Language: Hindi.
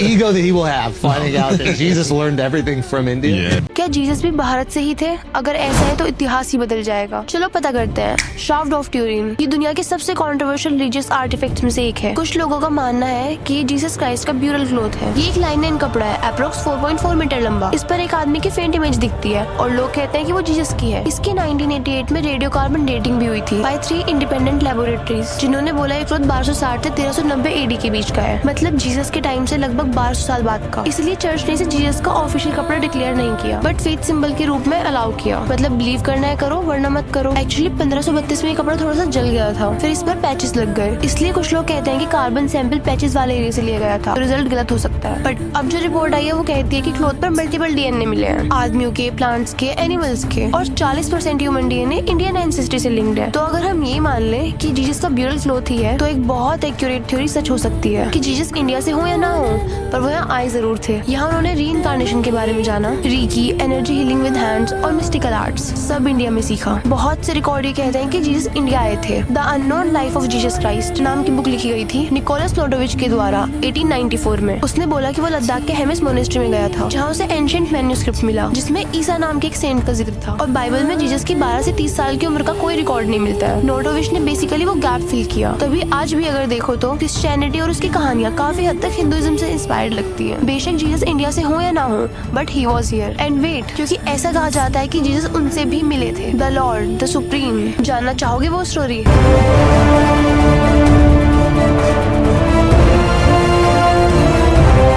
ego that he will have finding out that Jesus learned everything from India. क्या जीसस भी भारत से ही थे? अगर ऐसा है तो इतिहास ही बदल जाएगा। चलो पता करते हैं। शाफ्ट ऑफ ट्यूरिन ये दुनिया के सबसे कंट्रोवर्शियल रिलीजियस आर्टिफैक्ट्स में से एक है। कुछ लोगों का मानना है कि ये जीसस क्राइस्ट का ब्यूरल क्लॉथ है। ये एक लाइनन कपड़ा है, अप्रोक्स 4.4 मीटर लंबा। इस पर एक आदमी की फेंट इमेज दिखती है और लोग कहते हैं कि वो जीसस की है। इसकी 1988 में रेडियो कार्बन डेटिंग भी हुई थी बाय 3 इंडिपेंडेंट लेबोरेटरीज, जिन्होंने बोला ये क्लॉथ 1260 से 1390 एडी के बीच का है, मतलब जीसस के टाइम से लगभग 1200 साल बाद का। इसलिए चर्च ने इसे जीसस का ऑफिशियल कपड़ा डिक्लेयर नहीं किया, बट फेथ सिंबल के रूप में अलाउ किया। मतलब बिलीव करना है करो वरना मत करो। एक्चुअली 1532 में ये कपड़ा थोड़ा सा जल गया था, फिर इस पर पैचेस लग गए। इसलिए कुछ लोग कहते हैं कि कार्बन सैंपल पैचेस वाले एरिया से लिया गया था, तो रिजल्ट गलत हो सकता है। बट अब जो रिपोर्ट आई है वो कहती है कि क्लॉथ पर मल्टीपल डीएनए मिले हैं, आदमियों के, प्लांट्स के, एनिमल्स के, और 40% ह्यूमन डीएनए इंडियन एंसेस्ट्री से लिंक्ड है। तो अगर हम ये मान लें कि जीसस का ब्यूरल क्लॉथ ही है, तो एक बहुत एक्यूरेट थ्योरी सच हो सकती है कि जीसस इंडिया से हो या ना हो, पर वो यहाँ आए जरूर थे। यहाँ उन्होंने रीइंकार्नेशन के बारे में जाना, Ricky, energy healing with hands और मिस्टिकल आर्ट्स सब इंडिया में सीखा। बहुत से रिकॉर्ड ये कहते हैं कि जीसस इंडिया आए थे। The unknown life of Jesus Christ नाम की बुक लिखी गई थी निकोलस लोडोविच के द्वारा 1894 में। उसने बोला कि वो लद्दाख के हेमिस मोनेस्ट्री में गया था, जहाँ उसे एंशिएंट मैन्यूस्क्रिप्ट मिला जिसमें ईसा नाम के एक सेंट का जिक्र था, और बाइबल में जीसस की 12 से 30 साल की उम्र का कोई रिकॉर्ड नहीं मिलता है। लोडोविच ने बेसिकली वो गैप फिल किया। तभी आज भी अगर देखो तो क्रिश्चियनिटी और उसकी कहानियां काफी हद तक हिंदुइज्म से इंस्पायर्ड लगती है। बेशक जीसस इंडिया से हो या ना हो, but he was here and wait, क्योंकि ऐसा कहा जाता है कि जीसस उनसे भी मिले थे। The Lord, the supreme. जानना चाहोगे वो स्टोरी?